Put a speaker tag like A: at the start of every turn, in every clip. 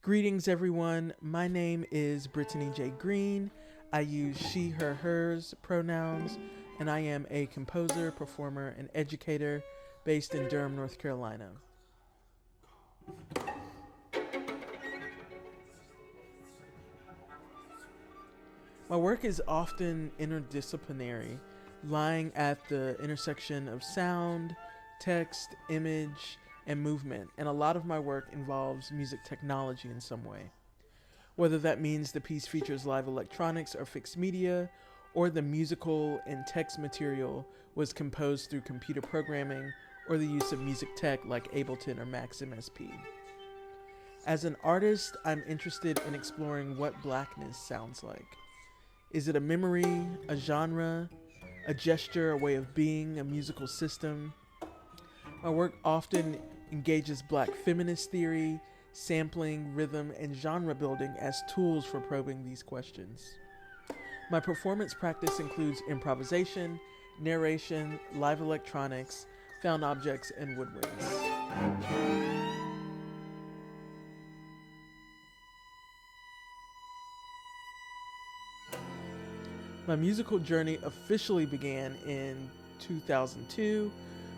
A: Greetings, everyone. My name is Brittany J. Green. I use she, her, hers pronouns, and I am a composer, performer, and educator based in Durham, North Carolina. My work is often interdisciplinary, lying at the intersection of sound, text, image, and movement, and a lot of my work involves music technology in some way. Whether that means the piece features live electronics or fixed media, or the musical and text material was composed through computer programming or the use of music tech like Ableton or Max MSP. As an artist, I'm interested in exploring what blackness sounds like. Is it a memory, a genre, a gesture, a way of being, a musical system? My work often engages Black feminist theory, sampling, rhythm, and genre building as tools for probing these questions. My performance practice includes improvisation, narration, live electronics, found objects, and woodwinds. My musical journey officially began in 2002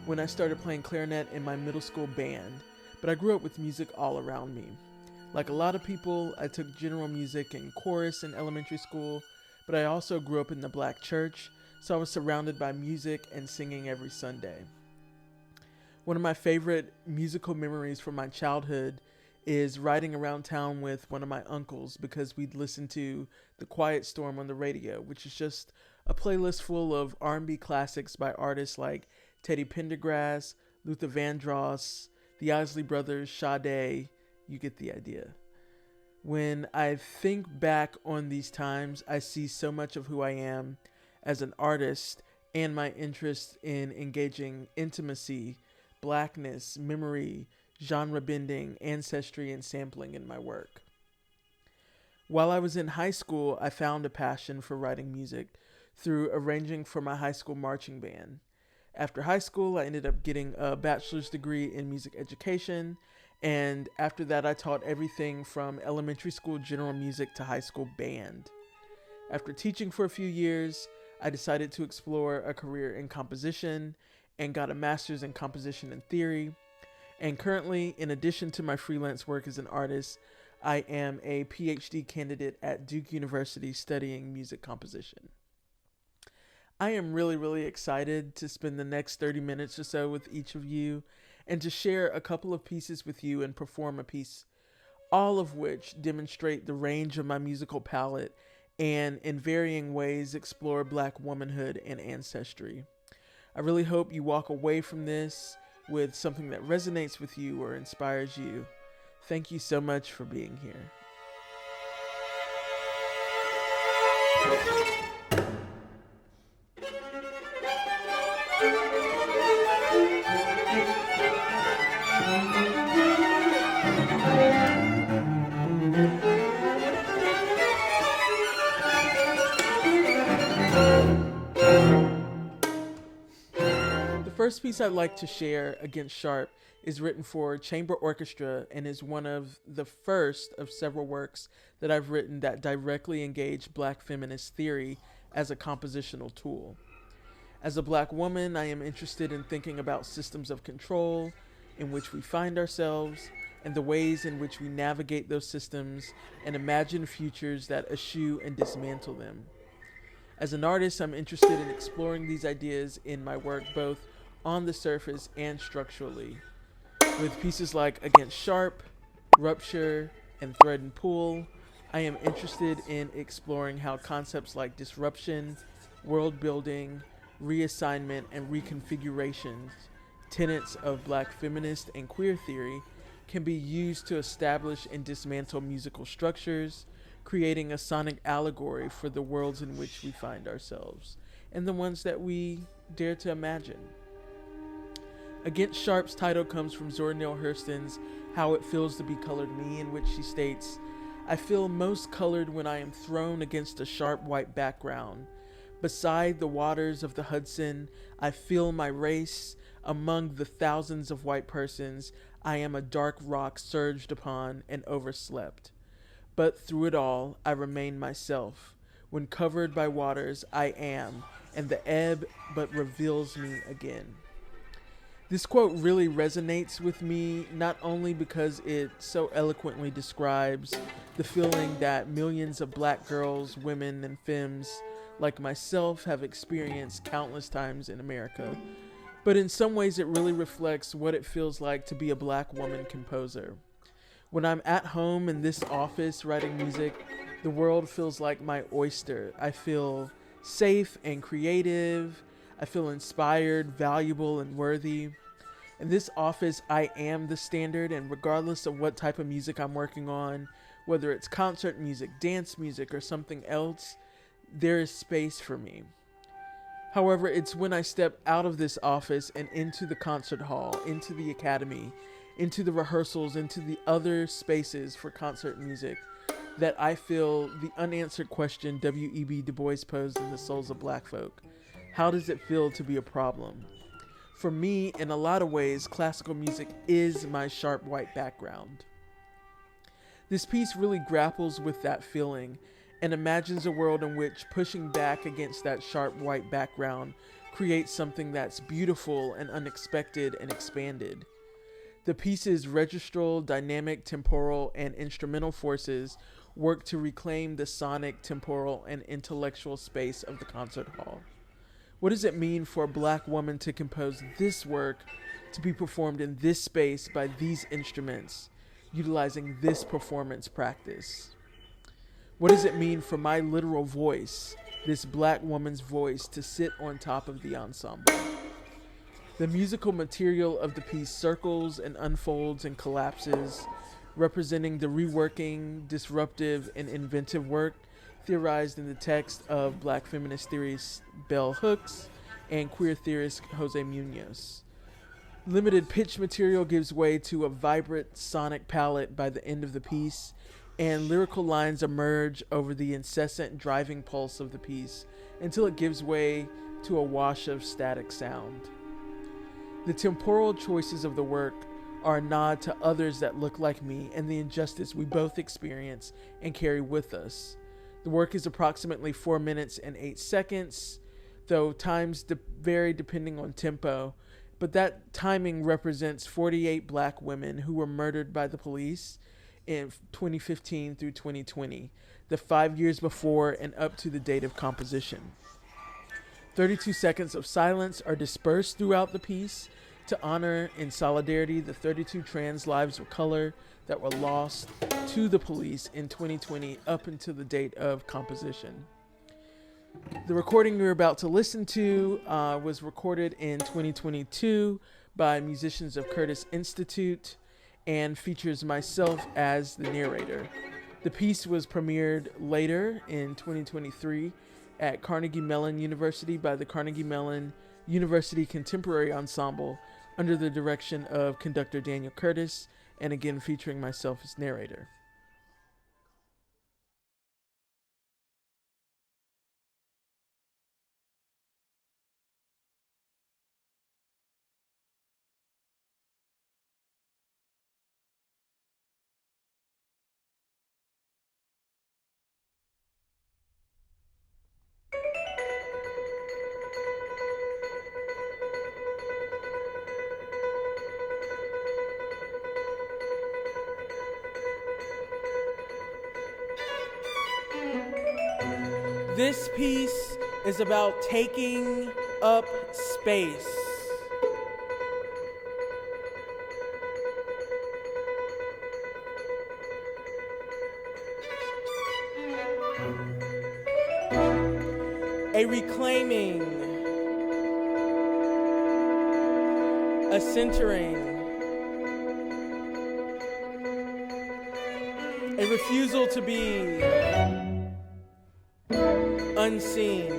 A: when I started playing clarinet in my middle school band, but I grew up with music all around me. Like a lot of people, I took general music and chorus in elementary school, but I also grew up in the Black church, so I was surrounded by music and singing every Sunday. One of my favorite musical memories from my childhood is riding around town with one of my uncles because we'd listen to The Quiet Storm on the radio, which is just a playlist full of R&B classics by artists like Teddy Pendergrass, Luther Vandross, the Isley Brothers, Sade. You get the idea. When I think back on these times, I see so much of who I am as an artist and my interest in engaging intimacy, blackness, memory, genre bending, ancestry, and sampling in my work. While I was in high school, I found a passion for writing music through arranging for my high school marching band. After high school, I ended up getting a bachelor's degree in music education, and after that, I taught everything from elementary school general music to high school band. After teaching for a few years, I decided to explore a career in composition and got a master's in composition and theory. And currently, in addition to my freelance work as an artist, I am a PhD candidate at Duke University studying music composition. I am really excited to spend the next 30 minutes or so with each of you and to share a couple of pieces with you and perform a piece, all of which demonstrate the range of my musical palette and in varying ways explore Black womanhood and ancestry. I really hope you walk away from this with something that resonates with you or inspires you. Thank you so much for being here. The first piece I'd like to share, Against Sharp, is written for chamber orchestra and is one of the first of several works that I've written that directly engage Black feminist theory as a compositional tool. As a Black woman, I am interested in thinking about systems of control in which we find ourselves and the ways in which we navigate those systems and imagine futures that eschew and dismantle them. As an artist, I'm interested in exploring these ideas in my work both on the surface and structurally. With pieces like Against Sharp, Rupture, and Thread and Pull, I am interested in exploring how concepts like disruption, world building, reassignment, and reconfigurations, tenets of Black feminist and queer theory, can be used to establish and dismantle musical structures, creating a sonic allegory for the worlds in which we find ourselves, and the ones that we dare to imagine. Against Sharp's title comes from Zora Neale Hurston's How It Feels to Be Colored Me, in which she states, "I feel most colored when I am thrown against a sharp white background. Beside the waters of the Hudson, I feel my race. Among the thousands of white persons, I am a dark rock surged upon and overslept. But through it all, I remain myself. When covered by waters, I am, and the ebb but reveals me again. This quote really resonates with me, not only because it so eloquently describes the feeling that millions of black girls, women, and femmes like myself have experienced countless times in America, but in some ways it really reflects what it feels like to be a black woman composer. When I'm at home in this office writing music, the world feels like my oyster. I feel safe and creative. I feel inspired, valuable, and worthy. In this office, I am the standard, and regardless of what type of music I'm working on, whether it's concert music, dance music, or something else, there is space for me. However, it's when I step out of this office and into the concert hall, into the academy, into the rehearsals, into the other spaces for concert music, that I feel the unanswered question W.E.B. Du Bois posed in The Souls of Black Folk. How does it feel to be a problem? For me, in a lot of ways, classical music is my sharp white background. This piece really grapples with that feeling and imagines a world in which pushing back against that sharp white background creates something that's beautiful and unexpected and expanded. The piece's registral, dynamic, temporal, and instrumental forces work to reclaim the sonic, temporal, and intellectual space of the concert hall. What does it mean for a black woman to compose this work to be performed in this space by these instruments, utilizing this performance practice? What does it mean for my literal voice, this black woman's voice, to sit on top of the ensemble? The musical material of the piece circles and unfolds and collapses, representing the reworking, disruptive, and inventive work theorized in the text of black feminist theorist Bell Hooks and queer theorist Jose Munoz. Limited pitch material gives way to a vibrant sonic palette by the end of the piece, and lyrical lines emerge over the incessant driving pulse of the piece until it gives way to a wash of static sound. The temporal choices of the work are a nod to others that look like me and the injustice we both experience and carry with us. The work is approximately 4 minutes and 8 seconds, though times vary depending on tempo, but that timing represents 48 black women who were murdered by the police in 2015 through 2020, the 5 years before and up to the date of composition. 32 seconds of silence are dispersed throughout the piece to honor in solidarity the 32 trans lives of color that were lost to the police in 2020 up until the date of composition. The recording we're about to listen to was recorded in 2022 by musicians of Curtis Institute and features myself as the narrator. The piece was premiered later in 2023 at Carnegie Mellon University by the Carnegie Mellon University Contemporary Ensemble under the direction of conductor Daniel Curtis, and again featuring myself as narrator. This piece is about taking up space. A reclaiming, a centering, a refusal to be unseen.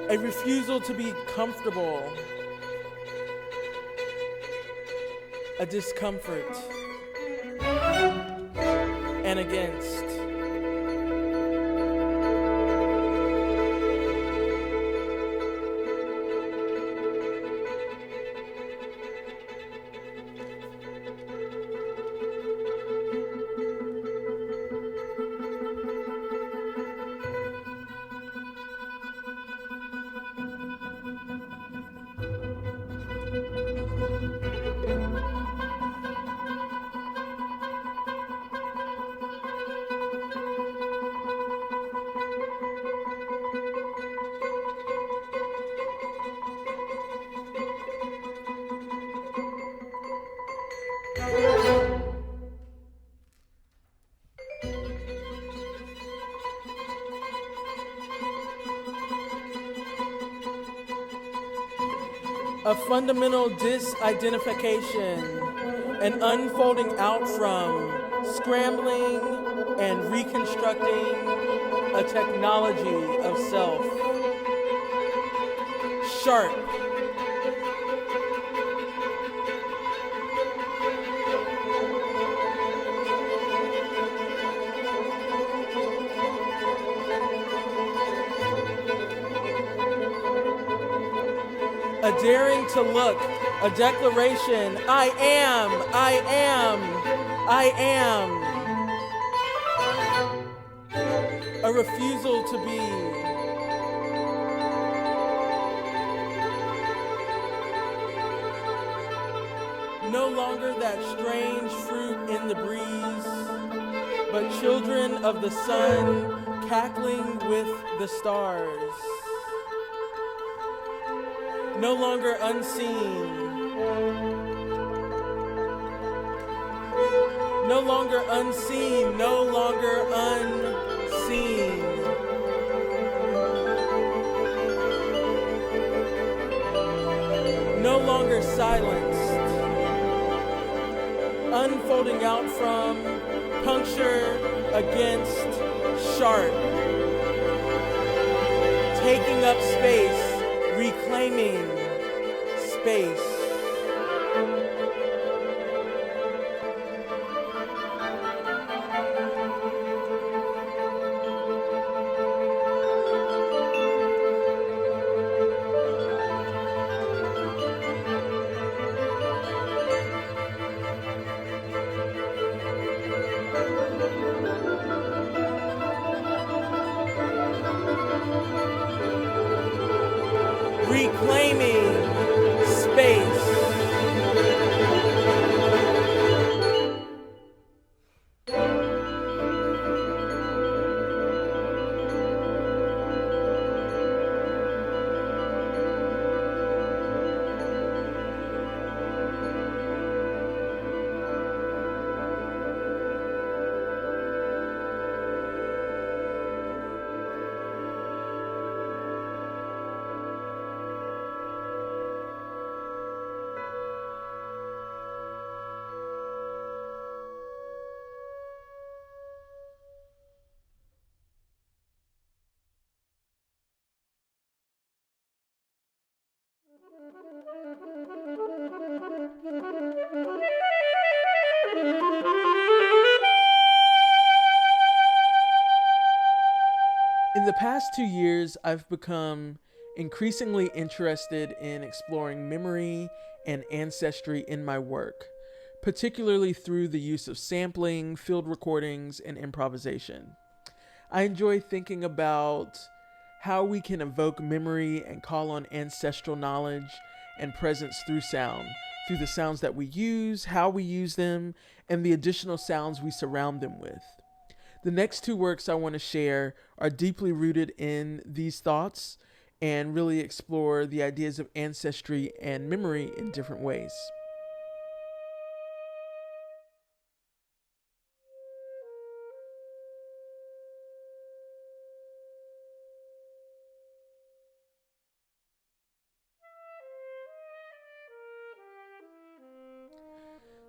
A: A refusal to be comfortable. A discomfort. And against. A fundamental disidentification, an unfolding out from, scrambling and reconstructing a technology of self. Sharp. A daring to look, a declaration, I am, I am, I am. A refusal to be. No longer that strange fruit in the breeze, but children of the sun cackling with the stars. No longer unseen. No longer unseen. No longer unseen. No longer silenced. Unfolding out from, puncture against sharp. Taking up space. Reclaiming space. Reclaiming space. In the past 2 years, I've become increasingly interested in exploring memory and ancestry in my work, particularly through the use of sampling, field recordings, and improvisation. I enjoy thinking about how we can evoke memory and call on ancestral knowledge and presence through sound, through the sounds that we use, how we use them, and the additional sounds we surround them with. The next two works I want to share are deeply rooted in these thoughts and really explore the ideas of ancestry and memory in different ways.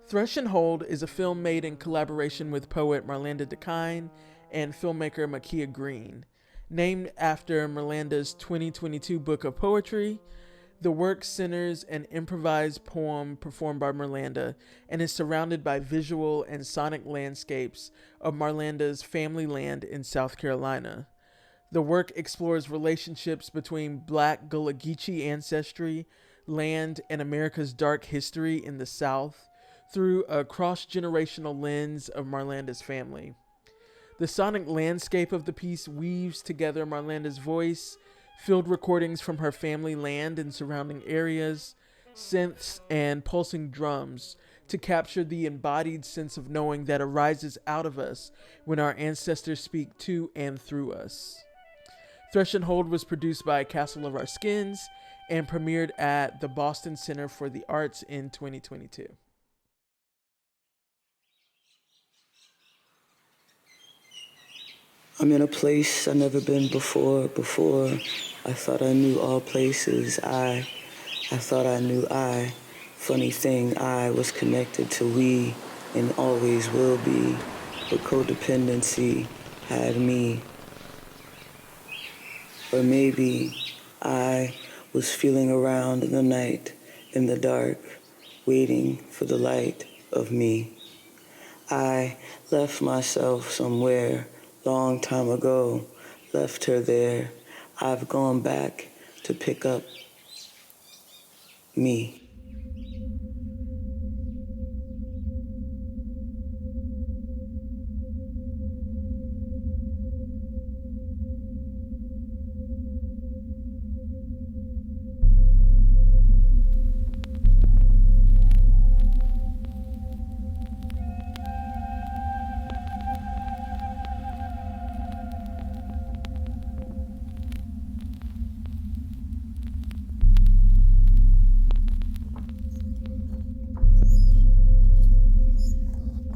A: Thresh and Hold is a film made in collaboration with poet Marlanda Dekine and filmmaker Makia Green. Named after Marlanda's 2022 book of poetry, the work centers an improvised poem performed by Marlanda and is surrounded by visual and sonic landscapes of Marlanda's family land in South Carolina. The work explores relationships between Black Gullah Geechee ancestry, land, and America's dark history in the South through a cross-generational lens of Marlanda's family. The sonic landscape of the piece weaves together Marlanda's voice, field recordings from her family land and surrounding areas, synths, and pulsing drums to capture the embodied sense of knowing that arises out of us when our ancestors speak to and through us. Thresh and Hold was produced by Castle of Our Skins and premiered at the Boston Center for the Arts in 2022.
B: I'm in a place I've never been before. I thought I knew all places. I thought I knew I. Funny thing, I was connected to we and always will be. But codependency had me. Or maybe I was feeling around in the night, in the dark, waiting for the light of me. I left myself somewhere long time ago, left her there. I've gone back to pick up me.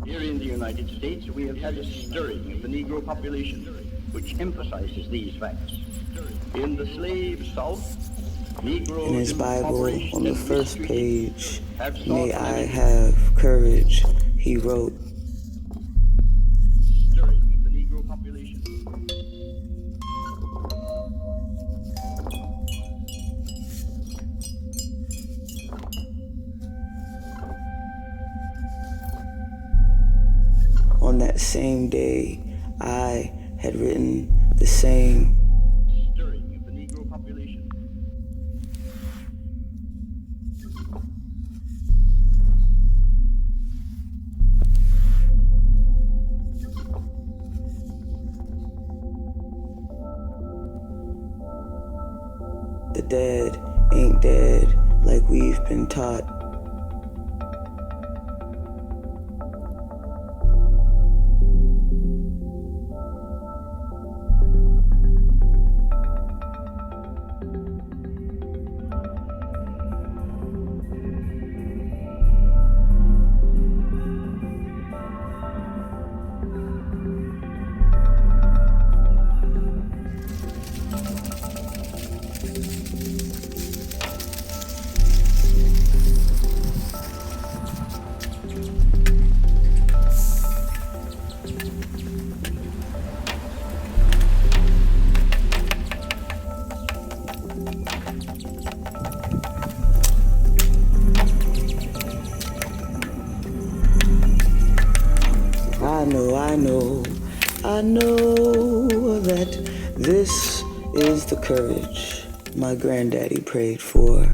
C: Here in the United States, we have had a stirring of the Negro population, which emphasizes these facts. In the slave South, Negro
B: In his Bible, on the first page, may I
C: have
B: have courage, he wrote.
C: stirring of the Negro population.
B: On that same day, I had written the same.
C: Stirring of the Negro population.
B: The dead ain't dead like we've been taught. I know that this is the courage my granddaddy prayed for.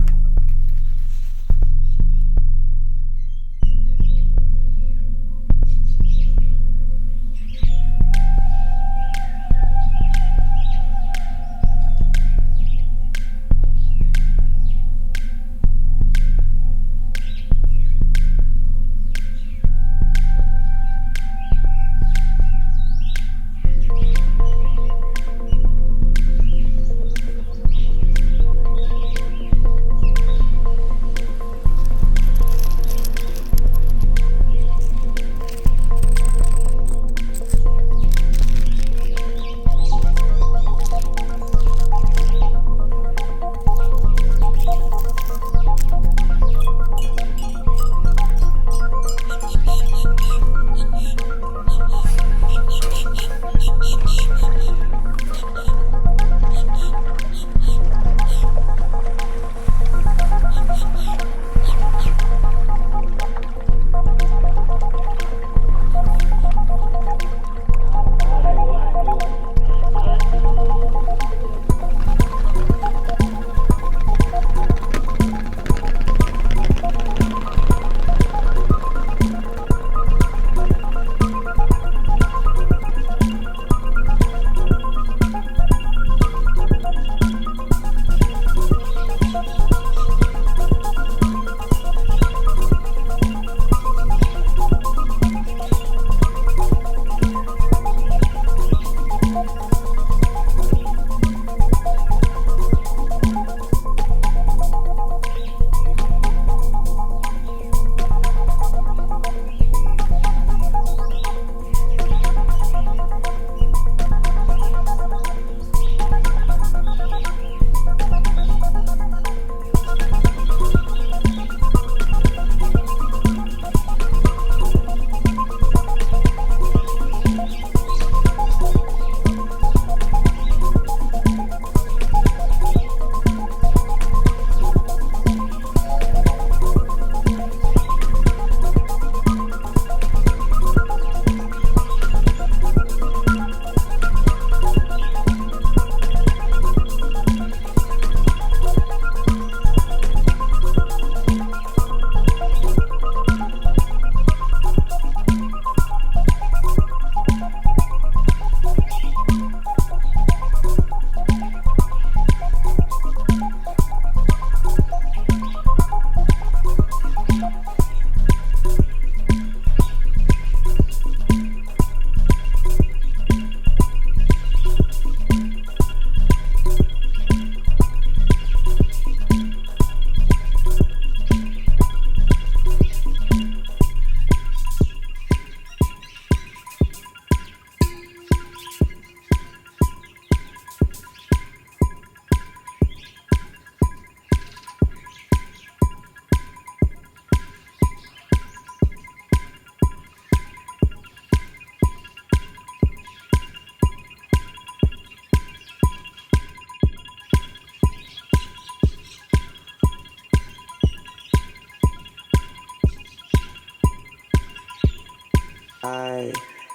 B: I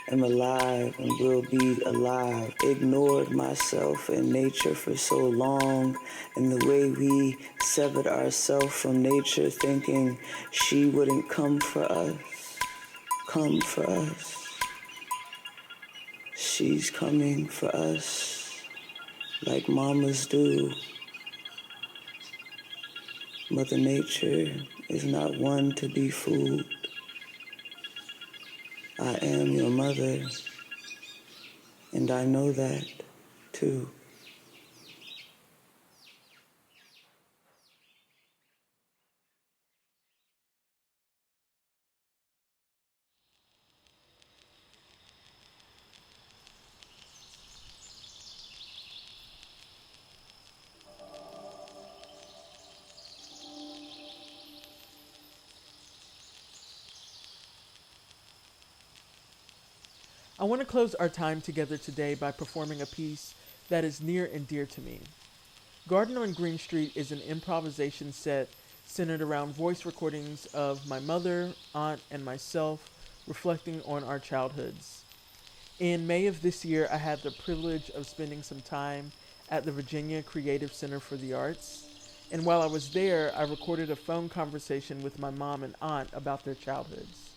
B: am alive and will be alive. Ignored myself and nature for so long, and the way we severed ourselves from nature, thinking she wouldn't come for us. Come for us. She's coming for us like mamas do. Mother Nature is not one to be fooled. I am your mother, and I know that too.
A: I want to close our time together today by performing a piece that is near and dear to me. Garden on Green Street is an improvisation set centered around voice recordings of my mother, aunt, and myself reflecting on our childhoods. In May of this year, I had the privilege of spending some time at the Virginia Creative Center for the Arts, and while I was there, I recorded a phone conversation with my mom and aunt about their childhoods.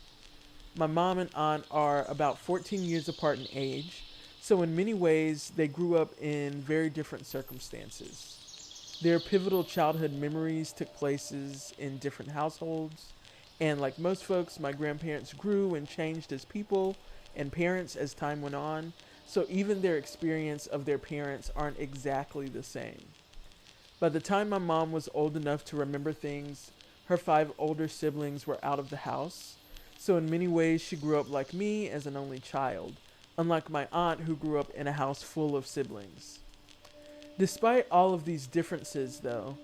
A: My mom and aunt are about 14 years apart in age, so in many ways, they grew up in very different circumstances. Their pivotal childhood memories took places in different households, and like most folks, my grandparents grew and changed as people and parents as time went on, so even their experience of their parents aren't exactly the same. By the time my mom was old enough to remember things, her 5 older siblings were out of the house, so in many ways she grew up like me as an only child, unlike my aunt who grew up in a house full of siblings. Despite all of these differences, though,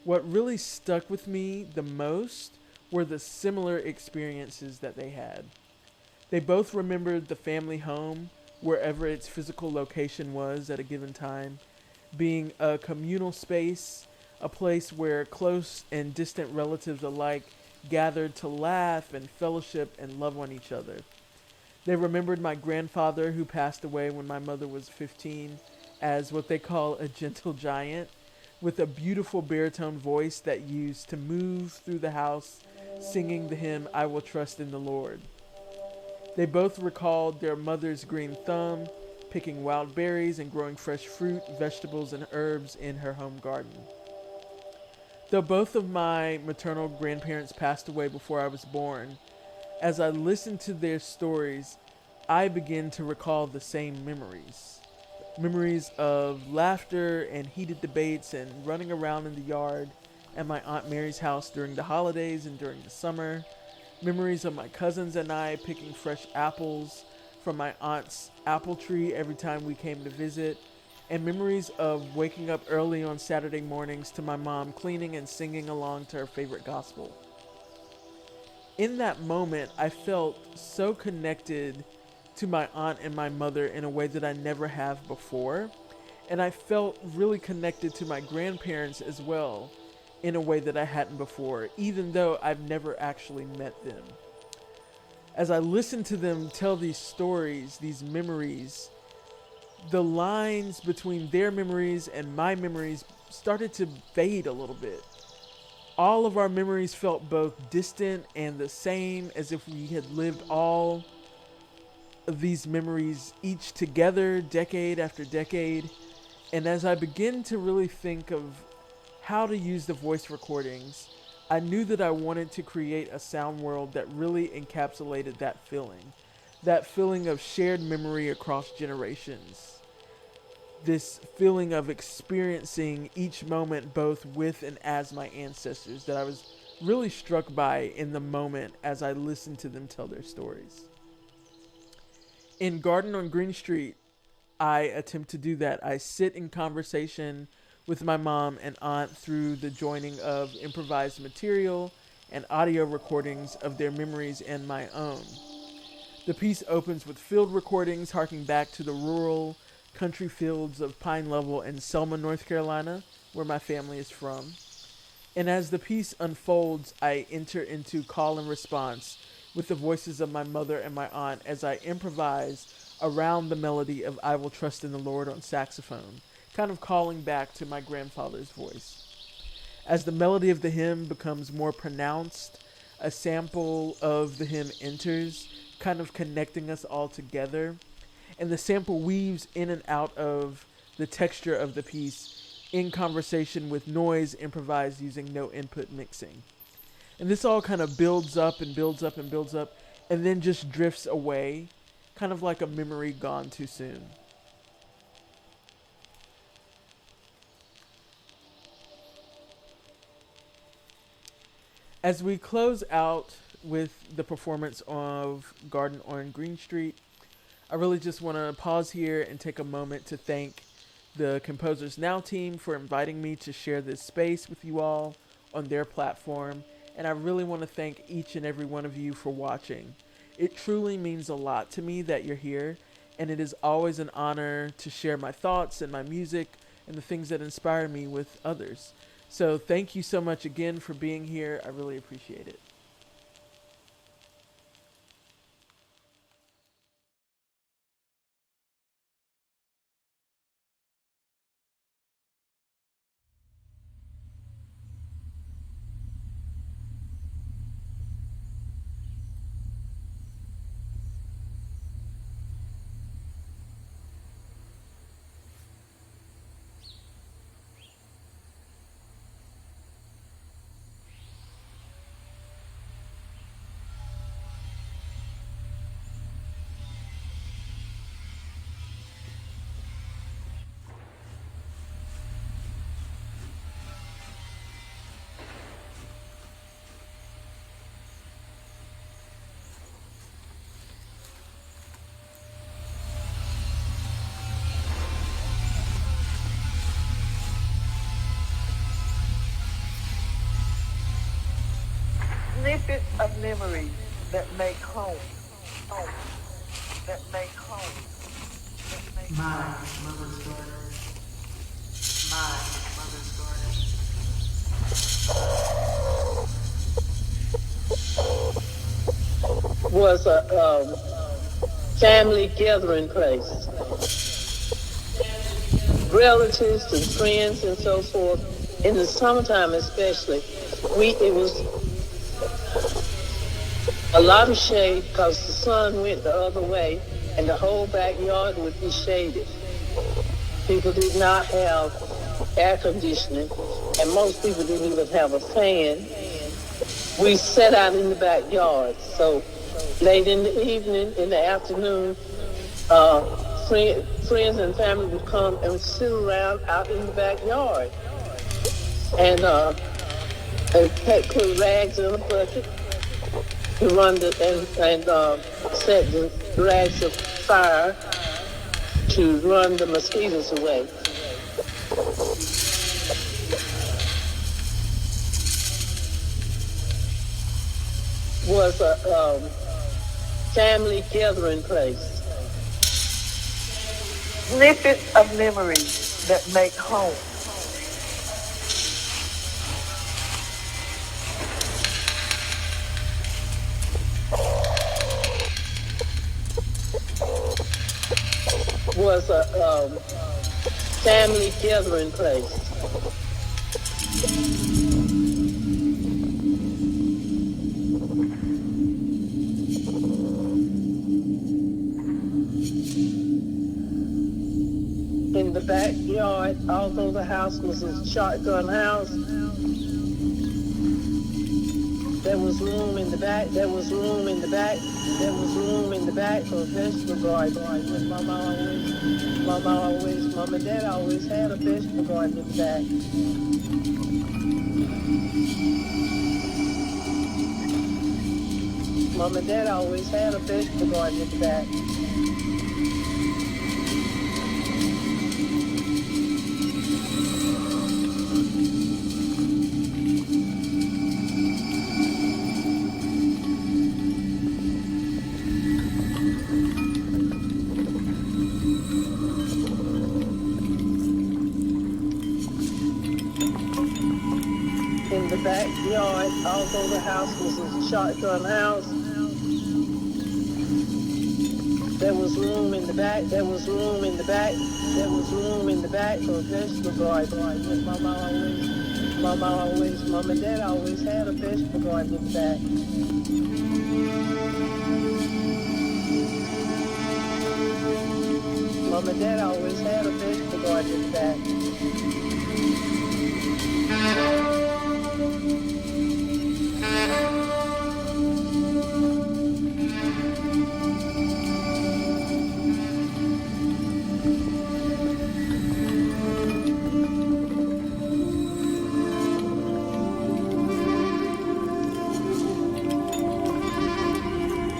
A: what really stuck with me the most were the similar experiences that they had. They both remembered the family home, wherever its physical location was at a given time, being a communal space, a place where close and distant relatives alike gathered to laugh and fellowship and love on each other. They remembered my grandfather, who passed away when my mother was 15, as what they call a gentle giant, with a beautiful baritone voice that used to move through the house singing the hymn, "I Will Trust in the Lord." They both recalled their mother's green thumb, picking wild berries and growing fresh fruit, vegetables, and herbs in her home garden. Though both of my maternal grandparents passed away before I was born, as I listened to their stories, I began to recall the same memories. Memories of laughter and heated debates and running around in the yard at my Aunt Mary's house during the holidays and during the summer. Memories of my cousins and I picking fresh apples from my aunt's apple tree every time we came to visit. And memories of waking up early on Saturday mornings to my mom cleaning and singing along to her favorite gospel. In that moment, I felt so connected to my aunt and my mother in a way that I never have before. And I felt really connected to my grandparents as well in a way that I hadn't before, even though I've never actually met them. As I listened to them tell these stories, these memories, the lines between their memories and my memories started to fade a little bit. All of our memories felt both distant and the same, as if we had lived all of these memories each together, decade after decade. And as I began to really think of how to use the voice recordings, I knew that I wanted to create a sound world that really encapsulated that feeling of shared memory across generations. This feeling of experiencing each moment both with and as my ancestors that I was really struck by in the moment as I listened to them tell their stories. In Garden on Green Street, I attempt to do that. I sit in conversation with my mom and aunt through the joining of improvised material and audio recordings of their memories and my own. The piece opens with field recordings harking back to the rural country fields of Pine Level and Selma, North Carolina, where my family is from. And as the piece unfolds, I enter into call and response with the voices of my mother and my aunt as I improvise around the melody of I Will Trust in the Lord on saxophone, kind of calling back to my grandfather's voice. As the melody of the hymn becomes more pronounced, a sample of the hymn enters, kind of connecting us all together, and the sample weaves in and out of the texture of the piece in conversation with noise improvised using no input mixing. And this all kind of builds up and builds up and builds up, and then just drifts away, kind of like a memory gone too soon. As we close out with the performance of Garden on Green Street, I really just want to pause here and take a moment to thank the Composers Now team for inviting me to share this space with you all on their platform, and I really want to thank each and every one of you for watching. It truly means a lot to me that you're here, and it is always an honor to share my thoughts and my music and the things that inspire me with others. So thank you so much again for being here. I really appreciate it.
D: Snippets of memories that make home, that make home, that make
E: My mother's garden. My mother's garden.
D: was a family gathering place. Relatives and friends and so forth. In the summertime especially, it was a lot of shade because the sun went the other way and the whole backyard would be shaded. People did not have air conditioning and most people didn't even have a fan. We sat out in the backyard. So late in the evening, in the afternoon, friends and family would come and sit around out in the backyard and put rags in a bucket to run set the rags of fire to run the mosquitoes away. Was a family gathering place. Snippets of memories that make home. Was a family gathering place. In the backyard, although the house was a shotgun house, there was room in the back, there was room in the back, there was room in the back for a vegetable garden. With Mama and Dad always had a vegetable garden in the back. Mom and Dad always had a vegetable garden in the back. In the backyard, although the house was a shotgun house, There was room in the back, there was room in the back, there was room in the back for a vegetable garden. Mom and Dad always had a vegetable garden in the back. Mom and Dad always had a vegetable garden in the back.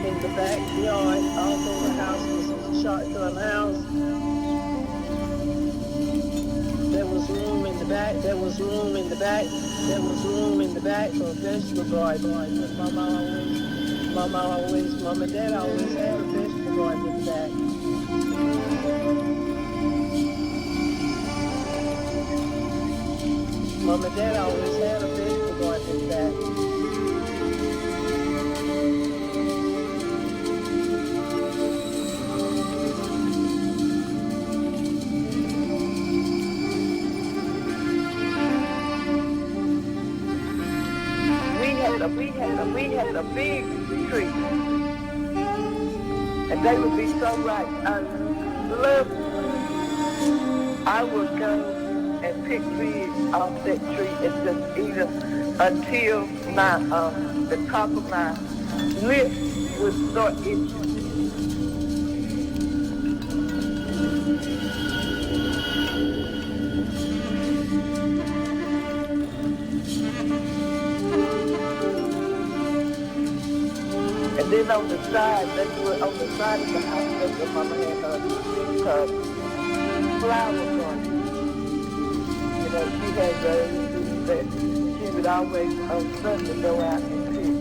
D: In the backyard, although the house was a shotgun house, there was room in the back, there was room in the back, there was room in the back for a vegetable garden. Mom and Dad always had a vegetable garden in the back. Mom and Dad always had a vegetable garden in the back. We had a big tree, and they would be so right. I love. I would go and pick leaves off that tree and just eat them until my the top of my lip would start itching. And then on the side, on the side of the house, that's where Mama had her flower garden. You know, she had roses that she would always on Sunday go out and pick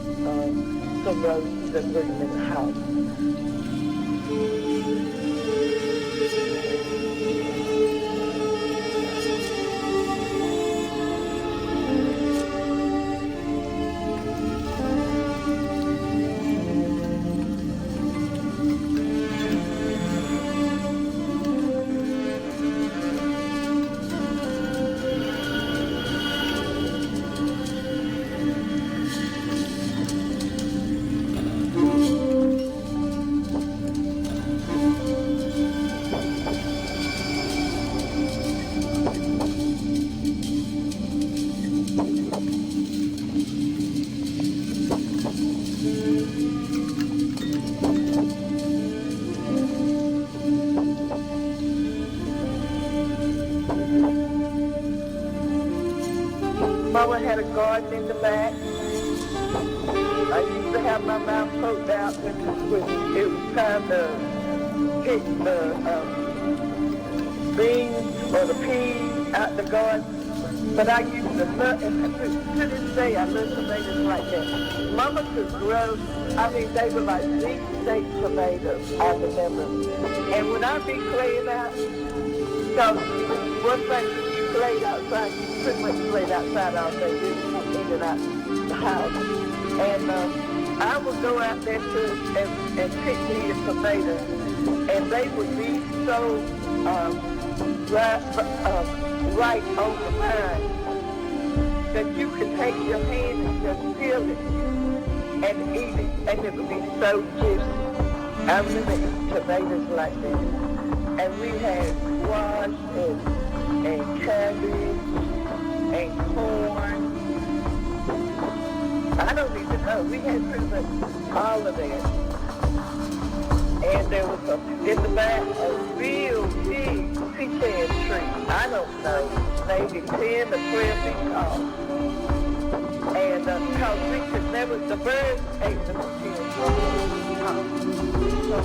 D: some roses and bring them in the house. Mama had a garden in the back. I used to have my mouth poked out when it was time to pick the beans or the peas out the garden. But I used to love, and to this day, I love tomatoes like that. Mama could grow, they were like big steak tomatoes, I remember. And when I be playing out, so one thing, you played outside, you pretty much played outside all day, you in and out the house. And I would go out there too and pick these tomatoes, and they would be so right on the vine that you could take your hand and just peel it and eat it, and it would be so juicy. I remember eating tomatoes like that. And we had squash and cabbage and corn. I don't even know. We had pretty much all of that. And there was in the back a real big pecan tree. I don't know, maybe 10 or 12 feet tall. And because we could never, the birds ate the pecan so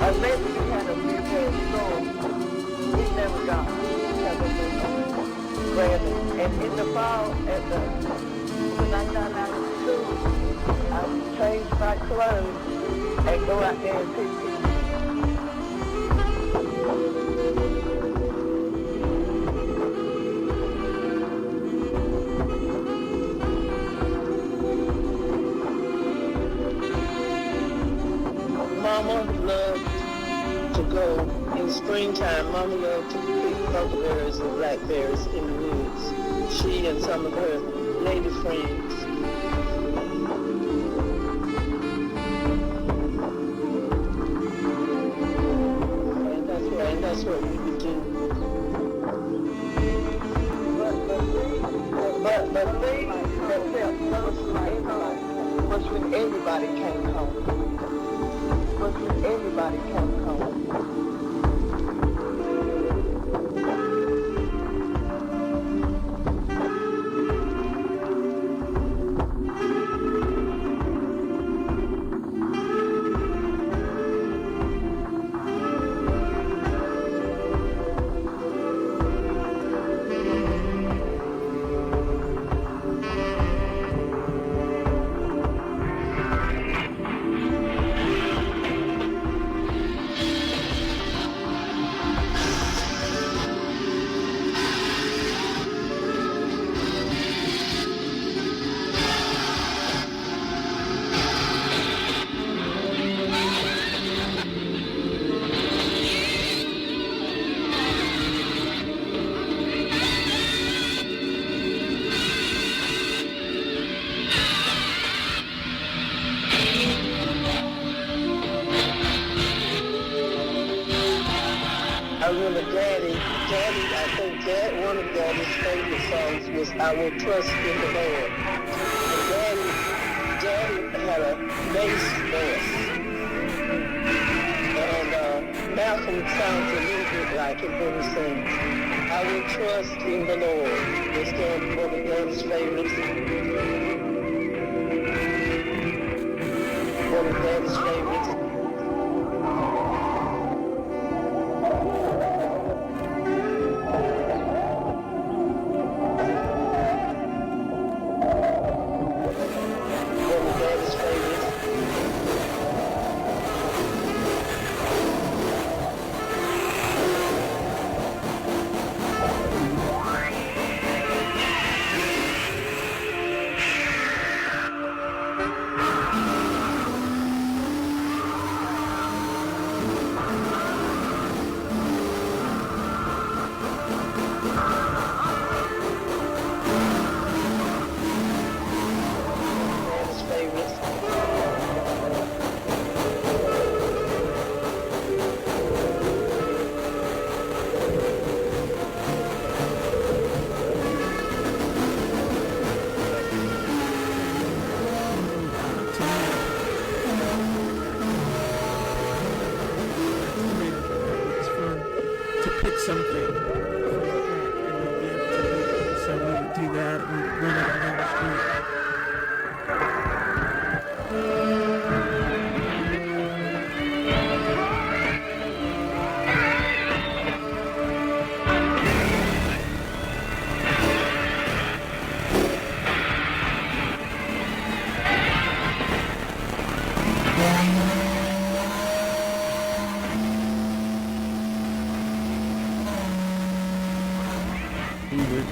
D: unless we had a big bad storm, we never got it. And in the fall, when I got out of school, I would change my clothes and go out there and pick it. Mama loved go in springtime. Mama loved to pick buckleberries and blackberries in the woods. She and some of her lady friends. And that's what we would do. But when everybody came home. But when everybody came home. One of Daddy's favorite songs was I Will Trust in the Lord. And Daddy had a bass voice. And Malcolm sounds a little bit like it when he sings, I will trust in the Lord. It's one of Daddy's favorites. One of Daddy's favorites.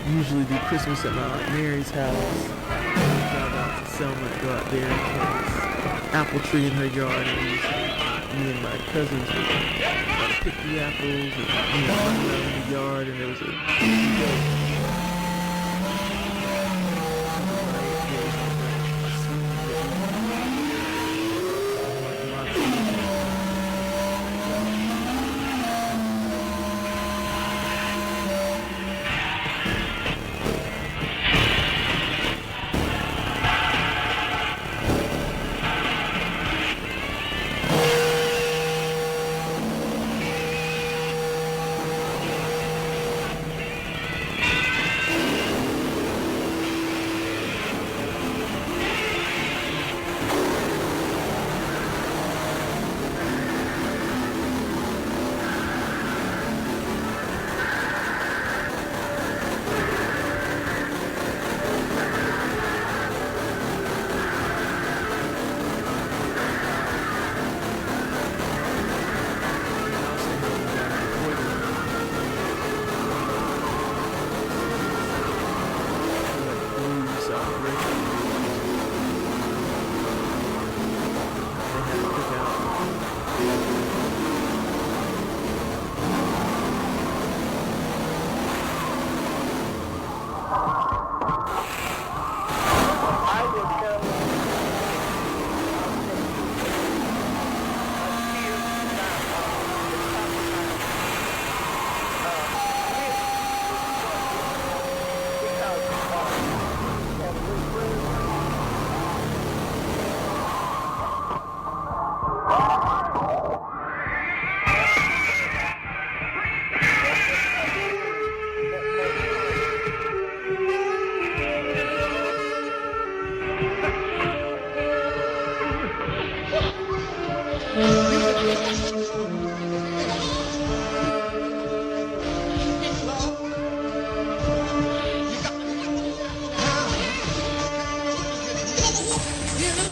A: Usually do Christmas at my Aunt Mary's house. Shout out to Selma to go out there and plant this apple tree in her yard. And me and my cousins would try to pick the apples and run around in the yard, and there was a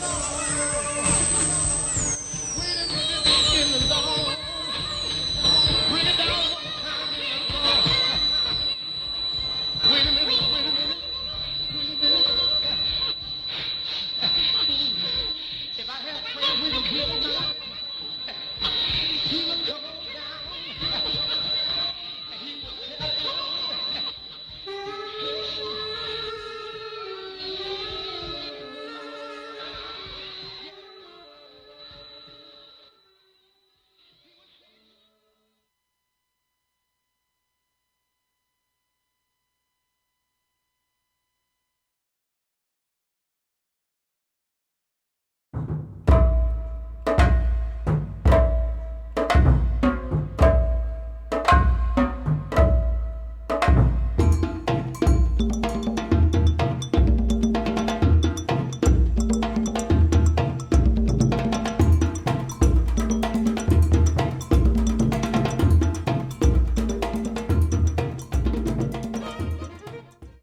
F: know.